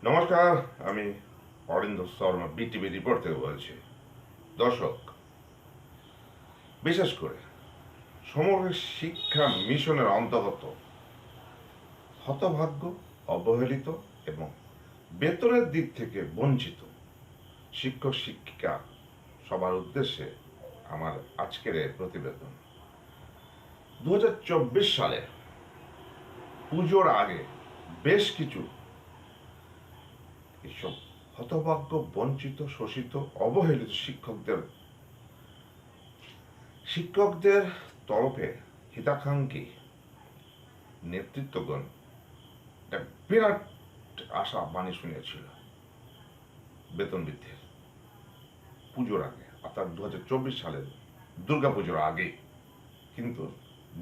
নমস্কার, আমি অরিন্দ Sharma BTV report থেকে বলছি। দর্শক, বিশেষ করে সমগ্র শিক্ষা মিশনের অন্তর্গত হতভাগ্য, অবহেলিত এবং বেতনের দিক থেকে বঞ্চিত শিক্ষক শিক্ষিকা সবার উদ্দেশ্যে আমার আজকের এই প্রতিবেদন। 2024 সালে পুজোর আগে বেশ কিছু এসব হতভাগ্য, বঞ্চিত, শোষিত, অবহেলিত শিক্ষকদের তরফে হিতাকাঙ্ক্ষী নেতৃত্বগণ একটা বিরাট আশা বাণী শুনিয়েছিল বেতন বৃদ্ধির পুজোর আগে, অর্থাৎ 2024 সালের দুর্গা পুজোর আগে। কিন্তু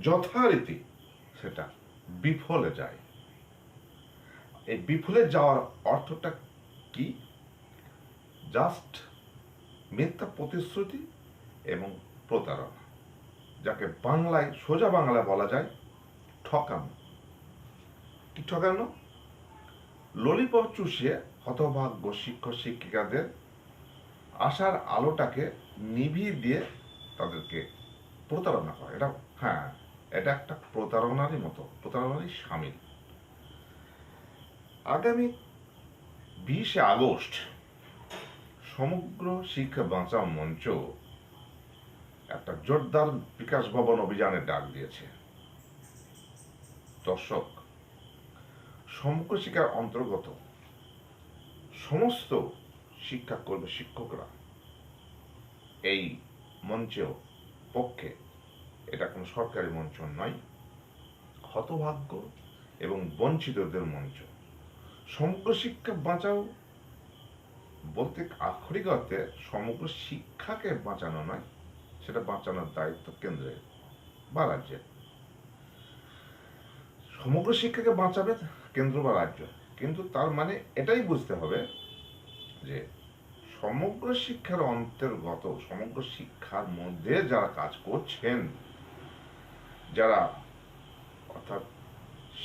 যথারীতি সেটা বিফলে যায়। এই বিফলে যাওয়ার অর্থটা কি? জাস্ট মিথ্যা প্রতিশ্রুতি এবং প্রতারণা, যাকে বাংলায়, সোজা বাংলায় বলা যায় ঠকানো। কি ঠকানো? ললিপপ চুষিয়ে হতভাগ্য শিক্ষক শিক্ষিকাদের আশার আলোটাকে নিভিয়ে দিয়ে তাদেরকে প্রতারণা করে। এটা একটা প্রতারণারই মতো, প্রতারণারই সামিল। আগামী 20 আগস্ট সমগ্র শিক্ষা বাঁচাও মঞ্চ একটা জোরদার বিকাশ ভবন অভিযানের ডাক দিয়েছে। দর্শক, সমগ্র শিক্ষার অন্তর্গত সমস্ত শিক্ষাকর্মী, শিক্ষকরা এই মঞ্চেও পক্ষে। এটা কোনো সরকারি মঞ্চ নয়, হতভাগ্য এবং বঞ্চিতদের মঞ্চ। সমগ্র শিক্ষা বাঁচাও বলতে আক্ষরিক অর্থে সমগ্র শিক্ষাকে বাঁচানো নয়, সেটা বাঁচানোর দায়িত্ব কেন্দ্রের বা রাজ্যের। সমগ্র শিক্ষাকে বাঁচাবে কেন্দ্র বা রাজ্য, কিন্তু তার মানে এটাই বুঝতে হবে যে সমগ্র শিক্ষার অন্তর্গত, সমগ্র শিক্ষার মধ্যে যারা কাজ করছেন, যারা অর্থাৎ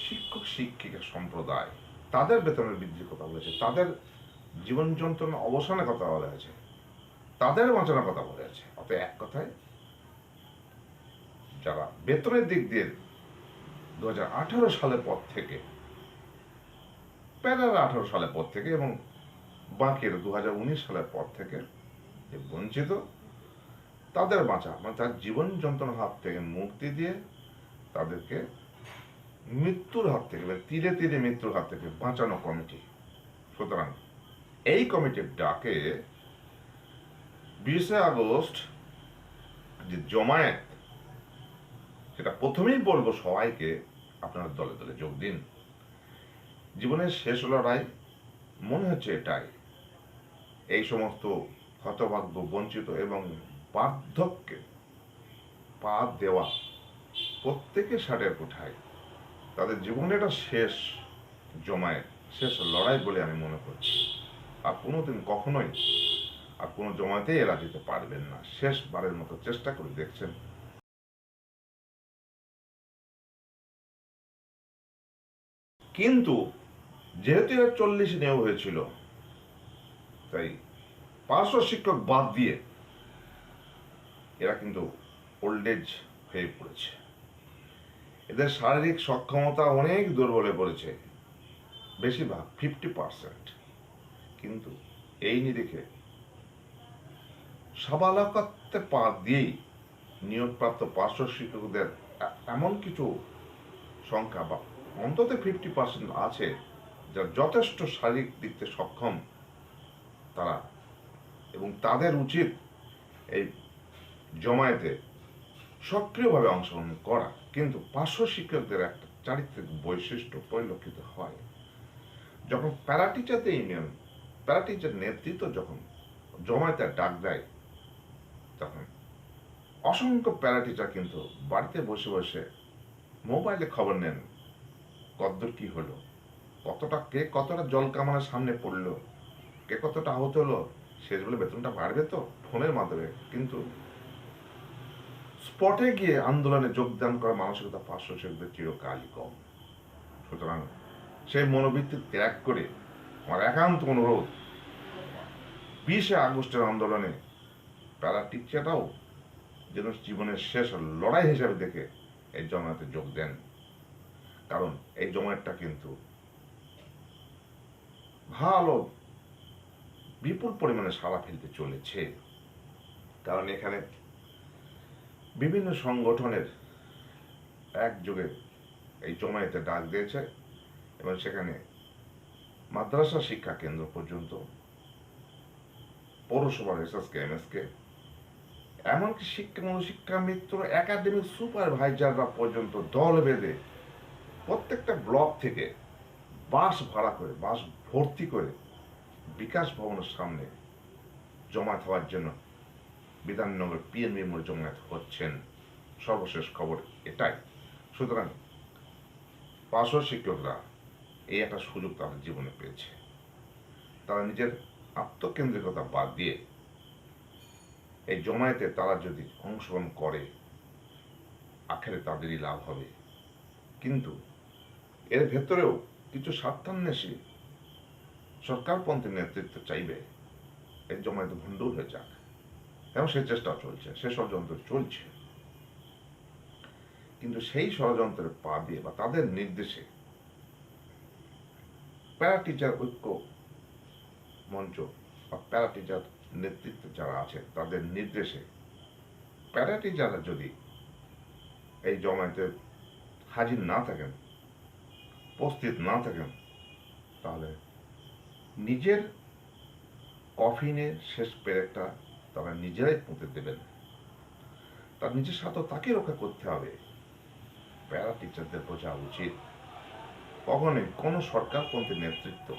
শিক্ষক শিক্ষিকা সম্প্রদায়, তাদের বেতনের বৃদ্ধির কথা বলেছে, তাদের জীবন যন্ত্রণা অবসানের কথা বলা হয়েছে, তাদের বাঁচানোর কথা বলা হয়েছে। অত এক কথায় যারা বেতনের দিক দিয়ে 2018 সালের পর থেকে, প্যারার 18 সালের পর থেকে এবং বাকির 2019 সালের পর থেকে যে বঞ্চিত, তাদের বাঁচা, মানে তার জীবন যন্ত্রণার হাত থেকে মুক্তি দিয়ে তাদেরকে মৃত্যুর হাত থেকে, ধীরে ধীরে মৃত্যুর হাত থেকে বাঁচানো কমিটি। সুতরাং এই কমিটির ডাকে 20 আগস্ট যে জমায়েত, সেটা প্রথমেই বলবো সবাইকে, আপনারা দলে দলে যোগ দিন। জীবনের শেষ লড়াই মনে হচ্ছে এটাই। এই সমস্ত হতভাগ্য, বঞ্চিত এবং বার্ধক্যে পা দেওয়া প্রত্যেকে ষাটের কোঠায় তাদের জীবনে এটা শেষ জমায়েত, শেষ লড়াই বলে আমি মনে করছি। আর কোনোদিন কখনোই আর কোনো জমায়েতেই এরা যেতে পারবেন না। শেষবারের মতো চেষ্টা করে দেখছেন। কিন্তু যেহেতু এরা 40 নেওয়া হয়েছিল, তাই 500 শিক্ষক বাদ দিয়ে এরা কিন্তু ওল্ড এজ হয়ে পড়েছে। এদের শারীরিক সক্ষমতা অনেক দুর্বলে পড়েছে, বেশিরভাগ 50%। কিন্তু এই নিরিখে সাবালকত্বে পা দিয়েই নিয়োগপ্রাপ্ত 500 শিক্ষকদের এমন কিছু সংখ্যা বা অন্তত 50% আছে যা যথেষ্ট শারীরিক দিক থেকে সক্ষম তারা, এবং তাদের উচিত এই জমায়েতে সক্রিয়ভাবে অংশগ্রহণ করা। কিন্তু 500 শিক্ষকদের একটা চারিত্রিক বৈশিষ্ট্য পরিলক্ষিত হয়। যখন প্যারাটিচারদের ইউনিয়ন, প্যারাটিচার নেতৃত্ব যখন জমায়েতে ডাক দেয়, তখন অসংখ্য প্যারাটিচার কিন্তু বাড়িতে বসে বসে মোবাইলে খবর নেন, কতদূর কি হলো, কে কতটা জল কামানোর সামনে পড়লো, কে কতটা আহত হলো, শেষ বলে বেতনটা বাড়বে তো, ফোনের মাধ্যমে। কিন্তু স্পটে গিয়ে আন্দোলনে যোগদান করার মানসিকতা 500 শিক্ষকদের চিরকালই কম। সুতরাং সেই মনোবৃত্তি ত্যাগ করে আমার একান্ত অনুরোধ, 20 আগস্টের আন্দোলনে প্যারা টিচাররাও যেন জীবনের শেষ লড়াই হিসাবে দেখে এই জমায়েতে যোগ দেন। কারণ এই জমায়েতটা কিন্তু ভালো বিপুল পরিমাণে সাড়া ফেলতে চলেছে। কারণ এখানে বিভিন্ন সংগঠনের একযোগে এই জমায়েতে ডাক দিয়েছে এবং সেখানে মাদ্রাসা শিক্ষা কেন্দ্র পর্যন্ত, পৌরসভার এসএসকে এমএসকে, এমনকি শিক্ষা মিত্র একাডেমিক সুপারভাইজাররা পর্যন্ত দল বেঁধে প্রত্যেকটা ব্লক থেকে বাস ভাড়া করে, বাস ভর্তি করে বিকাশ ভবনের সামনে জমায়েত হওয়ার জন্য বিধাননগর পিএনবি মোড়ে জমায়েত হচ্ছেন। সর্বশেষ খবর এটাই। সুতরাং পার্শ্ব শিক্ষকরা এই একটা সুযোগ তাদের জীবনে পেয়েছে। তারা নিজের আত্মকেন্দ্রিকতা বাদ দিয়ে এই জমায়েতে তারা যদি অংশগ্রহণ করে, আখেরে তাদেরই লাভ হবে। কিন্তু এর ভেতরেও কিছু স্বার্থান্বেষী সরকারপন্থী নেতৃত্ব চাইবে এই জমায়েত ভণ্ডুল হয়ে যাক, এবং সে চেষ্টা চলছে, সে ষড়যন্ত্র চলছে। কিন্তু সেই ষড়যন্ত্রের পা দিয়ে বা তাদের নির্দেশে প্যারা টিচার ঐক্য মঞ্চ বা প্যারা টিচার নেতৃত্বে যারা আছে তাদের নির্দেশে প্যারা টিচাররা যদি এই জমায়েতে হাজির না থাকেন, উপস্থিত না থাকেন, তাহলে নিজের কফিনে শেষ পেরেকটা তারা নিজেরাই পুঁতে দেবেন। তার নিজের স্বার্থ তাকে রক্ষা করতে হবে। প্যারা টিচারদের বোঝা উচিত কখনোই কোনো সরকারপন্থী নেতৃত্ব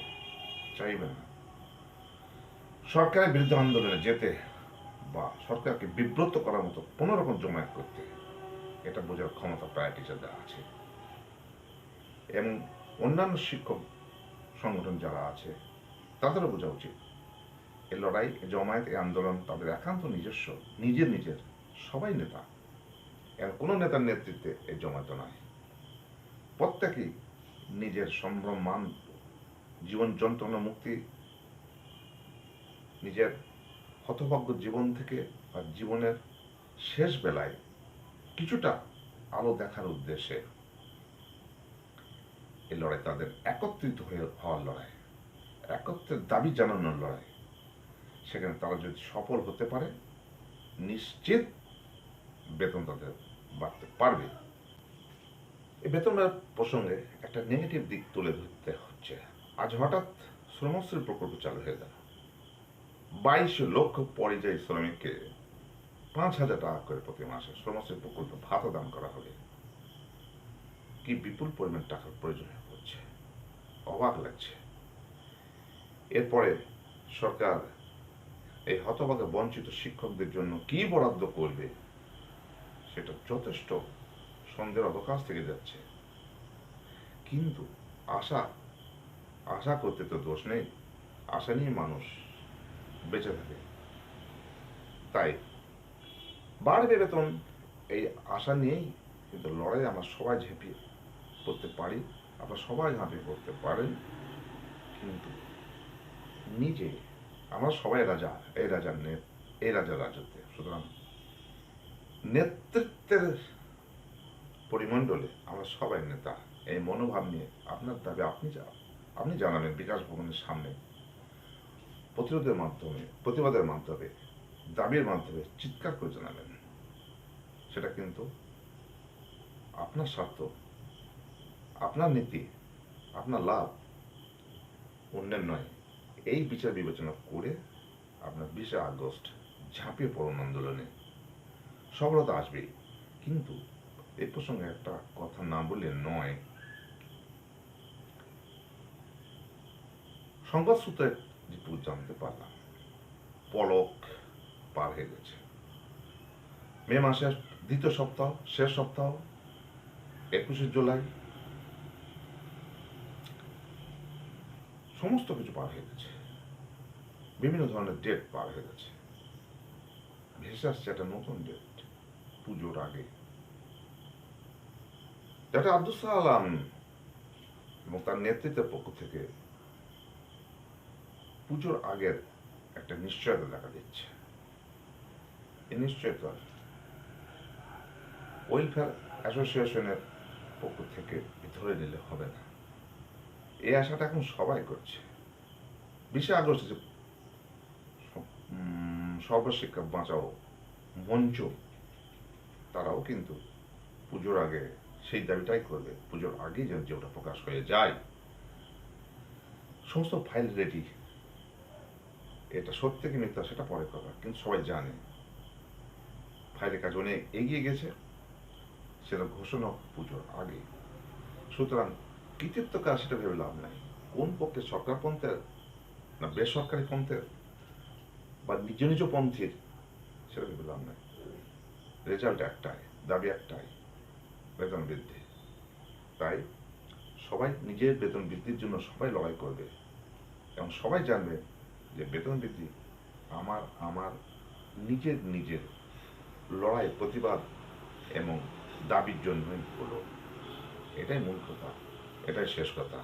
চাইবে না সরকারের বিরুদ্ধে আন্দোলনে যেতে বা সরকারকে বিব্রত করার মতো কোনো রকম জমায়েত করতে। এটা বোঝার ক্ষমতা প্যারা টিচারদের আছে। এবং অন্যান্য শিক্ষক সংগঠন যারা আছে তাদেরও বোঝা উচিত এই লড়াই, এই জমায়েত, এই আন্দোলন তাদের একান্ত নিজস্ব, নিজের সবাই নেতা। এর কোনো নেতার নেতৃত্বে এই জমায়েত নয়। প্রত্যেকেই নিজের সম্ভ্রম মান, জীবন যন্ত্রণা মুক্তি, নিজের হতভাগ্য জীবন থেকে বা জীবনের শেষ বেলায় কিছুটা আলো দেখার উদ্দেশ্যে এই লড়াই তাদের একত্রিত হওয়ার লড়াই, একত্রের দাবি জানানোর লড়াই। সেখানে তারা যদি সফল হতে পারে, নিশ্চিত বেতন তাদের বাড়তে পারবে। এই বেতনের প্রসঙ্গে একটা নেগেটিভ দিক তুলে ধরতে হচ্ছে। আজ হঠাৎ শ্রমশ্রী প্রকল্প চালু হয়ে গেল। 22 লক্ষ পরিযায়ী শ্রমিককে 5,000 টাকা করে প্রতি মাসে শ্রমশ্রী প্রকল্প ভাতা দান করা হবে। কি বিপুল পরিমাণ টাকার প্রয়োজন হচ্ছে, অবাক লাগছে। এরপরে সরকার এই হতভাগা বঞ্চিত শিক্ষকদের জন্য কি বরাদ্দ করবে সেটা যথেষ্ট সন্দেহের অবকাশ থেকে যাচ্ছে। কিন্তু আশা করতে তো দোষ নেই, আশা নিয়ে মানুষ বেঁচে থাকে। তাই বাড়বে বেতন, এই আশা নিয়েই কিন্তু লড়াই আমরা সবাই ঝেঁপিয়ে পড়তে পারি, আমরা সবাই ঝাঁপিয়ে পড়তে পারেন। কিন্তু নিজে আমরা সবাই রাজা, এই রাজার রাজত্বে। সুতরাং নেতৃত্বের পরিমণ্ডলে আমরা সবাই নেতা, এই মনোভাব নিয়ে আপনার দাবি আপনি জানাবেন বিকাশ ভবনের সামনে, প্রতিবাদের মাধ্যমে, দাবির মাধ্যমে চিৎকার করে জানাবেন। সেটা কিন্তু আপনার স্বার্থ, আপনার নীতি, আপনার লাভ, অন্যের নয়। এই বিচার বিবেচনা করে আপনার 20 আগস্ট ঝাঁপিয়ে পড়ুন আন্দোলনে। সফলতা আসবেই। কিন্তু এই প্রসঙ্গে একটা কথা না বললে নয়। সংবাদ সূত্রে যেটুকু জানতে পারলাম, পলক পার হয়ে গেছে। মে মাসের দ্বিতীয় সপ্তাহ, শেষ সপ্তাহ, 21শে জুলাই, সমস্ত কিছু পার হয়ে গেছে। বিভিন্ন ধরনের ডেট পার হয়ে গেছে। ভেসে আসছে একটা নতুন ডেট, পুজোর আগে। ডক্টর আব্দুল সালাম এবং তার নেতৃত্বের পক্ষ থেকে পুজোর আগের একটা নিশ্চয়তা দেখা দিচ্ছে। এই নিশ্চয়তা ওয়েলফেয়ার অ্যাসোসিয়েশনের পক্ষ থেকে ধরে নিলে হবে না, এই আশাটা এখন সবাই করছে। 20 আগস্ট যে সর্বশিক্ষা বাঁচাও মঞ্চ, তারাও কিন্তু পুজোর আগে সেই দাবিটাই করবে, পুজোর আগে যেন যেটা প্রকাশ হয়ে যায়। সমস্ত ফাইল রেডি, এটা সত্যি কি মিথ্যা সেটা পরে কথা, কিন্তু সবাই জানে ফাইলের কাজ অনেক এগিয়ে গেছে, সেটা ঘোষণা পুজোর আগে। সুতরাং কৃতিত্ব কাজ সেটা ভেবে লাভ নাই, কোন পক্ষে সরকারপন্থের না বেসরকারি পন্থের বা নিজ নিজ পন্থীর সেটা ভেবে লাভ নাই। রেজাল্ট একটাই, দাবি একটাই, বেতন বৃদ্ধি। তাই সবাই নিজের বেতন বৃদ্ধির জন্য সবাই লড়াই করবে এবং সবাই জানবে যে বেতন বৃদ্ধি আমার আমার নিজের নিজের লড়াই, প্রতিবাদ এবং দাবির জন্যই হলো। এটাই মূল কথা, এটাই শেষ কথা।